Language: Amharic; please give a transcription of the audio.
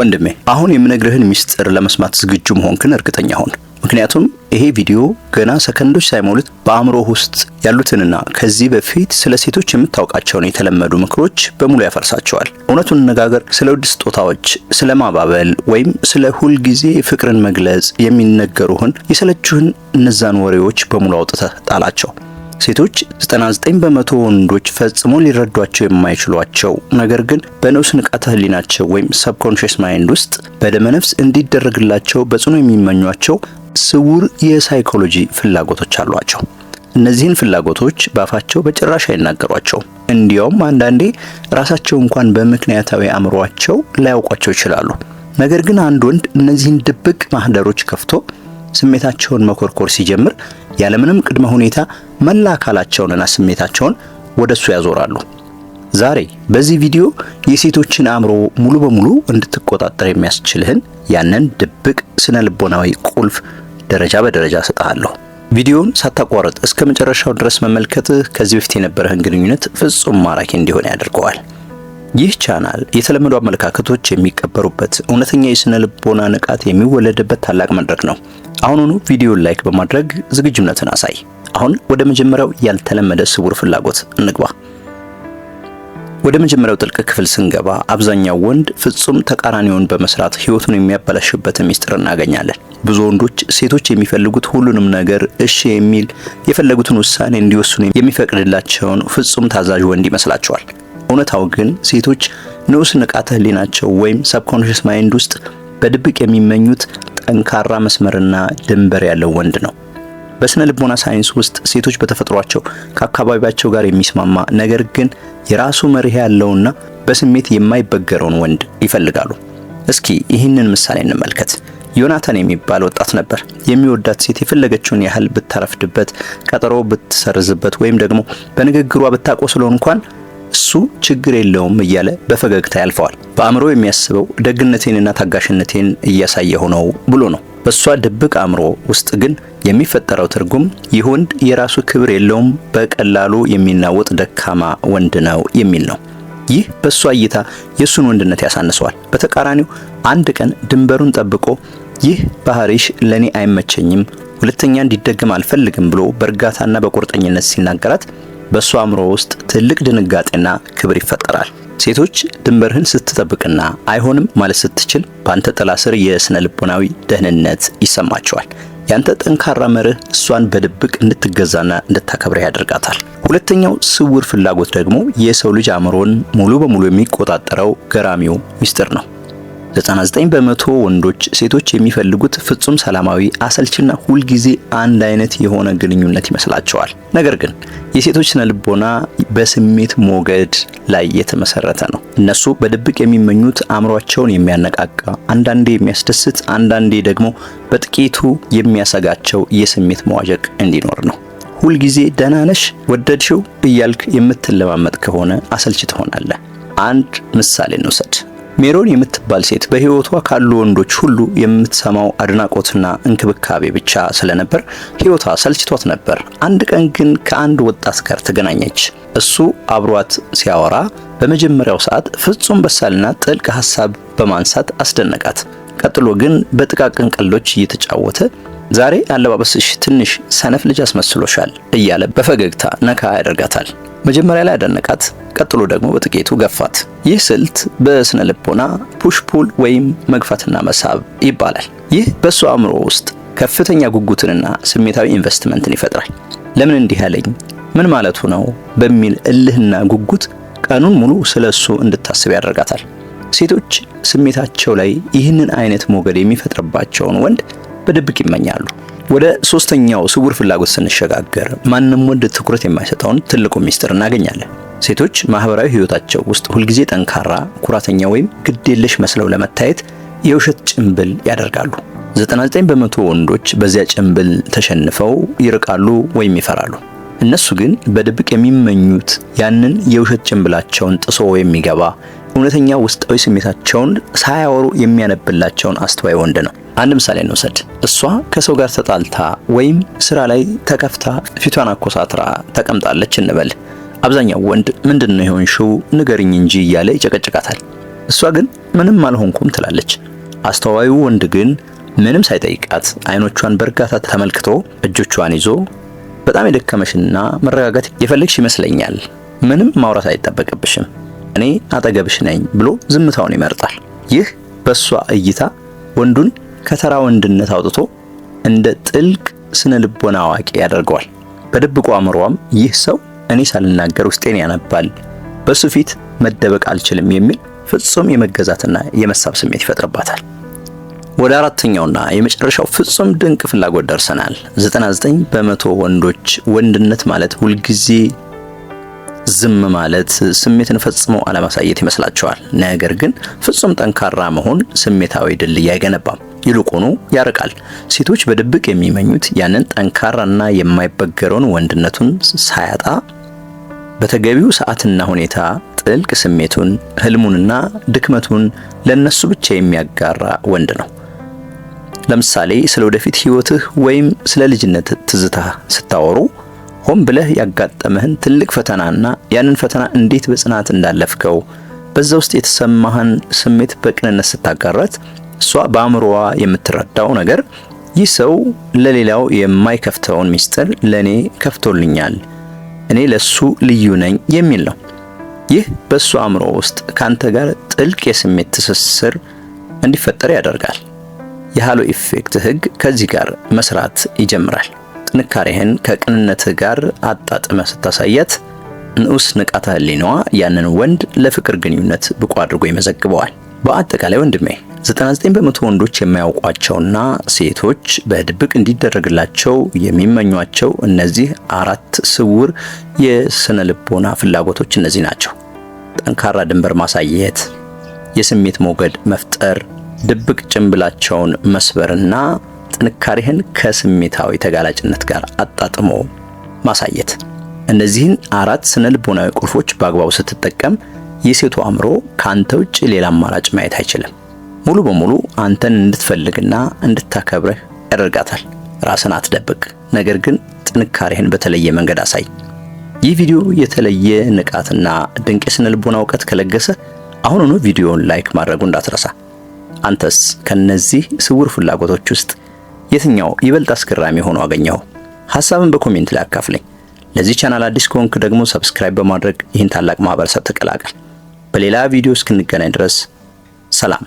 ወንድሜ አሁን የምነግርህን ሚስጥር ለመስማት ዝግጁ መሆንክን እርግጠኛ ሁን። ምክንያቱም ይሄ ቪዲዮ ገና ሰከንዶች ሳይሞሉት በአእምሮ ውስጥ ያሉትንና ከዚህ በፊት ስለ ሴቶች የምታውቃቸውን የተለመዱ ምክሮች በሙሉ ያፈርሳቸዋል። እውነቱን እንነጋገር፣ ስለ ውድ ስጦታዎች፣ ስለ ማባበል ወይም ስለ ሁል ጊዜ ፍቅርን መግለጽ የሚነገሩህን የሰለቹህን እነዛን ወሬዎች በሙሉ አውጥተህ ጣላቸው። ሴቶች 99% ወንዶች ፈጽሞ ሊረዷቸው የማይችሏቸው ነገር ግን በነፍስ ንቃተ ህሊናቸው ወይም ሰብኮንሺየስ ማይንድ ውስጥ በደመነፍስ እንዲደረግላቸው በጽኑ የሚመኟቸው ስውር የሳይኮሎጂ ፍላጎቶች አሏቸው። እነዚህን ፍላጎቶች ባፋቸው በጭራሽ አይናገሯቸው። እንዲያውም አንዳንዴ ራሳቸው እንኳን በምክንያታዊ አእምሯቸው ላያውቋቸው ይችላሉ። ነገር ግን አንድ ወንድ እነዚህን ድብቅ ማህደሮች ከፍቶ ስሜታቸውን መኮርኮር ሲጀምር ያለምንም ቅድመ ሁኔታ መላ አካላቸውንና ስሜታቸውን ወደሱ ያዞራሉ። ዛሬ በዚህ ቪዲዮ የሴቶችን አእምሮ ሙሉ በሙሉ እንድትቆጣጠር የሚያስችልህን ያንን ድብቅ ስነ ልቦናዊ ቁልፍ ደረጃ በደረጃ ሰጣለሁ። ቪዲዮውን ሳታቋርጥ እስከ መጨረሻው ድረስ መመልከትህ ከዚህ በፊት የነበረህን ግንኙነት ፍጹም ማራኪ እንዲሆን ያደርገዋል። ይህ ቻናል የተለመዱ አመለካከቶች የሚቀበሩበት፣ እውነተኛ የስነ ልቦና ንቃት የሚወለድበት ታላቅ መድረክ ነው። አሁኑኑ ቪዲዮን ላይክ በማድረግ ዝግጁነትን አሳይ። አሁን ወደ መጀመሪያው ያልተለመደ ስውር ፍላጎት እንግባ። ወደ መጀመሪያው ጥልቅ ክፍል ስንገባ አብዛኛው ወንድ ፍጹም ተቃራኒውን በመስራት ህይወቱን የሚያበላሽበት ሚስጥር እናገኛለን። ብዙ ወንዶች ሴቶች የሚፈልጉት ሁሉንም ነገር እሺ የሚል የፈለጉትን ውሳኔ እንዲወስኑ የሚፈቅድላቸውን ፍጹም ታዛዥ ወንድ ይመስላቸዋል። እውነታው ግን ሴቶች ንዑስ ንቃተ ህሊናቸው ወይም ሰብኮንሺየስ ማይንድ ውስጥ በድብቅ የሚመኙት ጠንካራ መስመርና ድንበር ያለው ወንድ ነው። በስነ ልቦና ሳይንስ ውስጥ ሴቶች በተፈጥሯቸው ከአካባቢያቸው ጋር የሚስማማ ነገር ግን የራሱ መርህ ያለውና በስሜት የማይበገረውን ወንድ ይፈልጋሉ። እስኪ ይህንን ምሳሌ እንመልከት። ዮናታን የሚባል ወጣት ነበር። የሚወዳት ሴት የፈለገችውን ያህል ብታረፍድበት፣ ቀጠሮ ብትሰርዝበት ወይም ደግሞ በንግግሯ ብታቆስለው እንኳን እሱ ችግር የለውም እያለ በፈገግታ ያልፈዋል። በአእምሮ የሚያስበው ደግነቴንና ታጋሽነቴን እያሳየሁ ነው ብሎ ነው። በሷ ድብቅ አእምሮ ውስጥ ግን የሚፈጠረው ትርጉም ይህ ወንድ የራሱ ክብር የለውም፣ በቀላሉ የሚናወጥ ደካማ ወንድ ነው የሚል ነው። ይህ በሷ እይታ የሱን ወንድነት ያሳንሰዋል። በተቃራኒው አንድ ቀን ድንበሩን ጠብቆ ይህ ባህሪሽ ለኔ አይመቸኝም፣ ሁለተኛ እንዲደገም አልፈልግም ብሎ በእርጋታና በቁርጠኝነት ሲናገራት በሷ አእምሮ ውስጥ ትልቅ ድንጋጤና ክብር ይፈጠራል። ሴቶች ድንበርህን ስትጠብቅና አይሆንም ማለት ስትችል በአንተ ጥላ ስር የስነ ልቦናዊ ደህንነት ይሰማቸዋል። ያንተ ጠንካራ መርህ እሷን በድብቅ እንድትገዛና እንድታከብር ያደርጋታል። ሁለተኛው ስውር ፍላጎት ደግሞ የሰው ልጅ አእምሮን ሙሉ በሙሉ የሚቆጣጠረው ገራሚው ሚስጥር ነው። 99% ወንዶች ሴቶች የሚፈልጉት ፍጹም ሰላማዊ፣ አሰልችና ሁልጊዜ አንድ አይነት የሆነ ግንኙነት ይመስላቸዋል። ነገር ግን የሴቶች ስነ ልቦና በስሜት ሞገድ ላይ የተመሰረተ ነው። እነሱ በድብቅ የሚመኙት አእምሯቸውን የሚያነቃቃ፣ አንዳንዴ የሚያስደስት፣ አንዳንዴ ደግሞ በጥቂቱ የሚያሰጋቸው የስሜት መዋዠቅ እንዲኖር ነው። ሁልጊዜ ደህና ነሽ፣ ወደድሽው እያልክ የምትለማመጥ ከሆነ አሰልች ትሆናለህ። አንድ ምሳሌ እንውሰድ። ሜሮን የምትባል ሴት በህይወቷ ካሉ ወንዶች ሁሉ የምትሰማው አድናቆትና እንክብካቤ ብቻ ስለነበር ህይወቷ ሰልችቷት ነበር። አንድ ቀን ግን ከአንድ ወጣት ጋር ተገናኘች። እሱ አብሯት ሲያወራ በመጀመሪያው ሰዓት ፍጹም በሳልና ጥልቅ ሐሳብ በማንሳት አስደነቃት። ቀጥሎ ግን በጥቃቅን ቀልዶች እየተጫወተ ዛሬ አለባበስሽ ትንሽ ሰነፍ ልጅ አስመስሎሻል እያለ በፈገግታ ነካ ያደርጋታል። መጀመሪያ ላይ አደነቃት፣ ቀጥሎ ደግሞ በጥቂቱ ገፋት። ይህ ስልት በስነ ልቦና ፑሽ ፑል ወይም መግፋትና መሳብ ይባላል። ይህ በሱ አእምሮ ውስጥ ከፍተኛ ጉጉትንና ስሜታዊ ኢንቨስትመንትን ይፈጥራል። ለምን እንዲህ ያለኝ፣ ምን ማለቱ ነው በሚል እልህና ጉጉት ቀኑን ሙሉ ስለሱ እንድታስብ ያደርጋታል። ሴቶች ስሜታቸው ላይ ይህንን አይነት ሞገድ የሚፈጥርባቸውን ወንድ በድብቅ ይመኛሉ። ወደ ሶስተኛው ስውር ፍላጎት ስንሸጋገር ማንም ወንድ ትኩረት የማይሰጠውን ትልቁ ሚስጥር እናገኛለን። ሴቶች ማህበራዊ ህይወታቸው ውስጥ ሁልጊዜ ጠንካራ፣ ኩራተኛ ወይም ግዴለሽ መስለው ለመታየት የውሸት ጭንብል ያደርጋሉ። 99% ወንዶች በዚያ ጭንብል ተሸንፈው ይርቃሉ ወይም ይፈራሉ። እነሱ ግን በድብቅ የሚመኙት ያንን የውሸት ጭንብላቸውን ጥሶ የሚገባ እውነተኛ ውስጣዊ ስሜታቸውን ሳያወሩ የሚያነብላቸውን አስተዋይ ወንድ ነው። አንድ ምሳሌ እንውሰድ። እሷ ከሰው ጋር ተጣልታ ወይም ስራ ላይ ተከፍታ ፊቷን አኮሳትራ ተቀምጣለች እንበል። አብዛኛው ወንድ ምንድነው የሆንሽው ንገርኝ እንጂ እያለ ይጨቀጭቃታል። እሷ ግን ምንም አልሆንኩም ትላለች። አስተዋዩ ወንድ ግን ምንም ሳይጠይቃት አይኖቿን በእርጋታ ተመልክቶ እጆቿን ይዞ በጣም የደከመሽና መረጋጋት የፈለግሽ ይመስለኛል፣ ምንም ማውራት አይጠበቅብሽም፣ እኔ አጠገብሽ ነኝ ብሎ ዝምታውን ይመርጣል። ይህ በሷ እይታ ወንዱን ከተራ ወንድነት አውጥቶ እንደ ጥልቅ ስነ ልቦና አዋቂ ያደርገዋል። በድብቁ አእምሮዋም ይህ ሰው እኔ ሳልናገር ውስጤን ያነባል፣ በሱ ፊት መደበቅ አልችልም የሚል ፍጹም የመገዛትና የመሳብ ስሜት ይፈጥርባታል። ወደ አራተኛውና የመጨረሻው ፍጹም ድንቅ ፍላጎት ደርሰናል። 99% ወንዶች ወንድነት ማለት ሁልጊዜ ዝም ማለት፣ ስሜትን ፈጽሞ አለማሳየት ይመስላቸዋል። ነገር ግን ፍጹም ጠንካራ መሆን ስሜታዊ ድልድይ አይገነባም፣ ይልቁኑ ያርቃል። ሴቶች በድብቅ የሚመኙት ያንን ጠንካራና የማይበገረውን ወንድነቱን ሳያጣ በተገቢው ሰዓትና ሁኔታ ጥልቅ ስሜቱን፣ ህልሙንና ድክመቱን ለነሱ ብቻ የሚያጋራ ወንድ ነው። ለምሳሌ ስለ ወደፊት ህይወትህ ወይም ስለ ልጅነት ትዝታ ስታወሩ ሆን ብለህ ያጋጠመህን ትልቅ ፈተናና ያንን ፈተና እንዴት በጽናት እንዳለፍከው በዛ ውስጥ የተሰማህን ስሜት በቅንነት ስታጋራት እሷ በአእምሮዋ የምትረዳው ነገር ይህ ሰው ለሌላው የማይከፍተውን ሚስጥር ለኔ ከፍቶልኛል፣ እኔ ለሱ ልዩ ነኝ የሚል ነው። ይህ በሱ አእምሮ ውስጥ ካንተ ጋር ጥልቅ የስሜት ትስስር እንዲፈጠር ያደርጋል። የሃሎ ኢፌክት ህግ ከዚህ ጋር መስራት ይጀምራል። ጥንካሬህን ከቅንነትህ ጋር አጣጥመህ ስታሳያት ንዑስ ንቃተ ህሊናዋ ያንን ወንድ ለፍቅር ግንኙነት ብቁ አድርጎ ይመዘግበዋል። በአጠቃላይ ወንድሜ 99% ወንዶች የማያውቋቸውና ሴቶች በድብቅ እንዲደረግላቸው የሚመኟቸው እነዚህ 4 ስውር የስነ ልቦና ፍላጎቶች እነዚህ ናቸው። ጠንካራ ድንበር ማሳየት፣ የስሜት ሞገድ መፍጠር፣ ድብቅ ጭንብላቸውን መስበርና ጥንካሬህን ከስሜታዊ ተጋላጭነት ጋር አጣጥሞ ማሳየት። እነዚህን 4 ስነ ልቦናዊ ቁልፎች በአግባቡ ስትጠቀም የሴቱ አእምሮ ካንተ ውጭ ሌላ አማራጭ ማየት አይችልም። ሙሉ በሙሉ አንተን እንድትፈልግና እንድታከብረህ ያደርጋታል። ራስን አትደብቅ፣ ነገር ግን ጥንካሬህን በተለየ መንገድ አሳይ። ይህ ቪዲዮ የተለየ ንቃትና ድንቅ የስነ ልቦና እውቀት ከለገሰ አሁኑኑ ቪዲዮውን ላይክ ማድረጉ እንዳትረሳ። አንተስ ከነዚህ ስውር ፍላጎቶች ውስጥ የትኛው ይበልጥ አስገራሚ ሆኖ አገኘው? ሐሳብን በኮሜንት ላይ አካፍለኝ። ለዚህ ቻናል አዲስ ከሆንክ ደግሞ ሰብስክራይብ በማድረግ ይህን ታላቅ ማህበረሰብ ተቀላቀል። በሌላ ቪዲዮ እስክንገናኝ ድረስ ሰላም።